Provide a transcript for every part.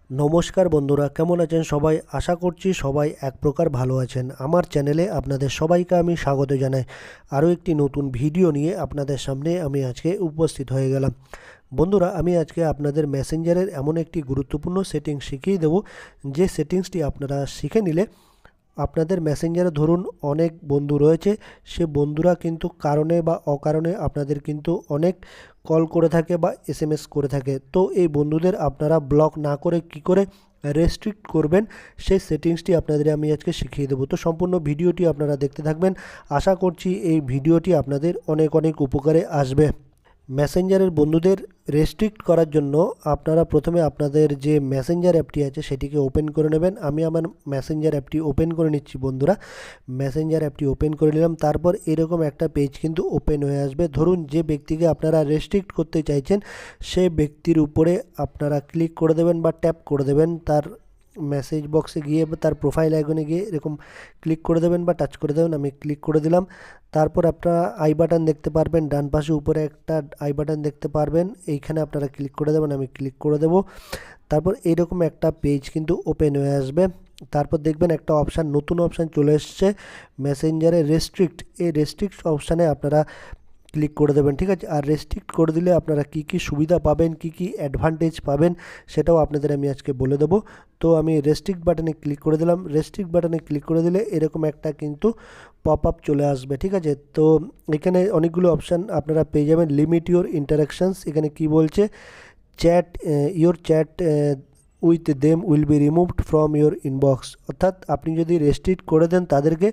নমস্কার বন্ধুরা, কেমন আছেন সবাই? আশা করছি সবাই এক প্রকার ভালো আছেন। আমার চ্যানেলে আপনাদের সবাইকে আমি স্বাগত জানাই। আরও একটি নতুন ভিডিও নিয়ে আপনাদের সামনে আমি আজকে উপস্থিত হয়ে গেলাম। বন্ধুরা, আমি আজকে আপনাদের মেসেঞ্জারের এমন একটি গুরুত্বপূর্ণ সেটিংস শিখিয়ে দেব, যে সেটিংসটি আপনারা শিখে নিলে আপনাদের মেসেঞ্জারে ধরুন অনেক বন্ধু রয়েছে, সে বন্ধুরা কিন্তু কারণে বা অকারণে আপনাদের কিন্তু অনেক কল করে থাকে বা এসএমএস করে থাকে। তো এই বন্ধুদের আপনারা ব্লক না করে কি করে রেস্ট্রিক্ট করবেন, সেই সেটিংসটি আপনাদের আমি আজকে শিখিয়ে দেবো। তো সম্পূর্ণ ভিডিওটি আপনারা দেখতে থাকবেন। আশা করছি এই ভিডিওটি আপনাদের অনেক অনেক উপকারে আসবে। মেসেঞ্জারের বন্ধুদের রেস্ট্রিক্ট করার জন্য আপনারা প্রথমে আপনাদের যে মেসেঞ্জার অ্যাপটি আছে সেটিকে ওপেন করে নেবেন। আমি আমার মেসেঞ্জার অ্যাপটি ওপেন করে নিচ্ছি বন্ধুরা। মেসেঞ্জার অ্যাপটি ওপেন করে নিলাম। তারপর এরকম একটা পেজ কিন্তু ওপেন হয়ে আসবে। ধরুন যে ব্যক্তিকে আপনারা রেস্ট্রিক্ট করতে চাইছেন, সেই ব্যক্তির উপরে আপনারা ক্লিক করে দেবেন বা ট্যাপ করে দেবেন। তার মেসেজ বক্সে গিয়ে বা তার প্রোফাইল আইকনে গিয়ে এরকম ক্লিক করে দেবেন বা টাচ করে দেবেন। আমি ক্লিক করে দিলাম। তারপর আপনারা আই বাটন দেখতে পারবেন, ডান পাশে উপরে একটা আই বাটন দেখতে পারবেন, এইখানে আপনারা ক্লিক করে দেবেন। আমি ক্লিক করে দেব। তারপর এইরকম একটা পেজ কিন্তু ওপেন হয়ে আসবে। তারপর দেখবেন একটা অপশান, নতুন অপশান চলে এসছে মেসেঞ্জারে রেস্ট্রিক্ট। এই রেস্ট্রিক্ট অপশানে আপনারা ক্লিক করে দেবেন, ঠিক আছে। আর রেস্ট্রিক্ট করে দিলে আপনারা কি কি সুবিধা পাবেন, কি কি অ্যাডভান্টেজ পাবেন, সেটাও আপনাদের আমি আজকে বলে দেবো। তো আমি রেস্ট্রিক্ট বাটনে ক্লিক করে দিলাম। রেস্ট্রিক্ট বাটনে ক্লিক করে দিলে এরকম একটা কিন্তু পপ আপ চলে আসবে, ঠিক আছে। তো এখানে অনেকগুলো অপশান আপনারা পেয়ে যাবেন। লিমিট ইউর ইন্টারাকশানস, এখানে কি বলছে, chat your chat with them will be removed from your inbox. অর্থাৎ আপনি যদি রেস্ট্রিক্ট করে দেন তাদেরকে,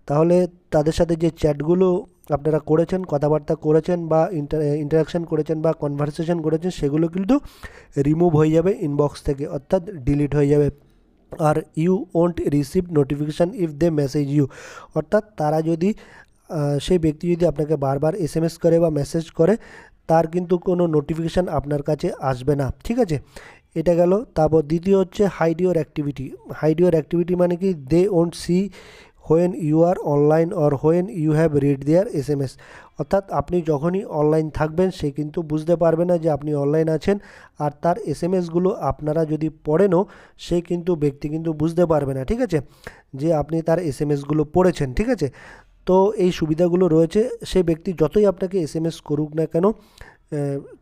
তাহলে তাদের সাথে যে চ্যাটগুলো আপনারা করেছেন, কথাবার্তা করেছেন বা ইন্টারাকশান করেছেন বা কনভারসেশন করেছেন, সেগুলো কিন্তু রিমুভ হয়ে যাবে ইনবক্স থেকে, অর্থাৎ ডিলিট হয়ে যাবে। আর you won't receive notification if they message you, অর্থাৎ তারা যদি সেই ব্যক্তি যদি আপনাকে বারবার এসএমএস করে বা মেসেজ করে, তার কিন্তু কোনো নোটিফিকেশান আপনার কাছে আসবে না, ঠিক আছে। এটা গেল। তারপর দ্বিতীয় হচ্ছে hide your activity. Hide your activity মানে কি, they won't see when you are online or when you have read their SMS. অর্থাৎ আপনি যখনই অনলাইন থাকবেন, সে কিন্তু বুঝতে পারবে না যে আপনি অনলাইন আছেন। আর তার এসএমএসগুলো আপনারা যদি পড়েনও, সে কিন্তু ব্যক্তি কিন্তু বুঝতে পারবে না, ঠিক আছে, যে আপনি তার এসএমএসগুলো পড়েছেন, ঠিক আছে। তো এই সুবিধাগুলো রয়েছে। সে ব্যক্তি যতই আপনাকে এসএমএস করুক না কেন,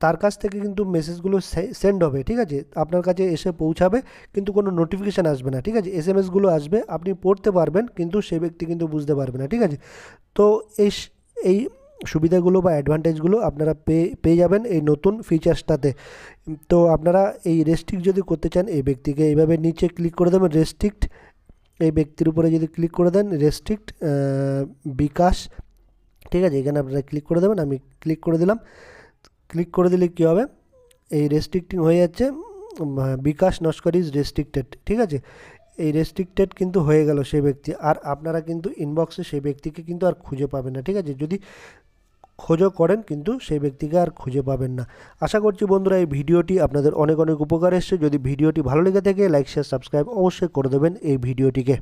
তার কাছ থেকে কিন্তু মেসেজগুলো সেন্ড হবে, ঠিক আছে, আপনার কাছে এসে পৌঁছাবে, কিন্তু কোনো নোটিফিকেশান আসবে না, ঠিক আছে। এসএমএসগুলো আসবে, আপনি পড়তে পারবেন, কিন্তু সে ব্যক্তি কিন্তু বুঝতে পারবে না, ঠিক আছে। তো এই সুবিধাগুলো বা অ্যাডভান্টেজগুলো আপনারা পেয়ে যাবেন এই নতুন ফিচার্সটাতে। তো আপনারা এই রেস্ট্রিক্ট যদি করতে চান, এই ব্যক্তিকে এইভাবে নিচে ক্লিক করে দেবেন, রেস্ট্রিক্ট, এই ব্যক্তির উপরে যদি ক্লিক করে দেন, রেস্ট্রিক্ট বিকাশ, ঠিক আছে, এখানে আপনারা ক্লিক করে দেবেন। আমি ক্লিক করে দিলাম। ক্লিক করে দিলে কী হবে, এই রেস্ট্রিক্টিং হয়ে যাচ্ছে, বিকাশ নস্কর ইজ রেস্ট্রিক্টেড, ঠিক আছে। এই রেস্ট্রিক্টেড কিন্তু হয়ে গেল সেই ব্যক্তি। আর আপনারা কিন্তু ইনবক্সে সেই ব্যক্তিকে কিন্তু আর খুঁজে পাবেন না, ঠিক আছে। যদি খোঁজও করেন, কিন্তু সেই ব্যক্তিকে আর খুঁজে পাবেন না। আশা করছি বন্ধুরা এই ভিডিওটি আপনাদের অনেক অনেক উপকার এসছে। যদি ভিডিওটি ভালো লেগে থাকে, লাইক শেয়ার সাবস্ক্রাইব অবশ্যই করে দেবেন এই ভিডিওটিকে।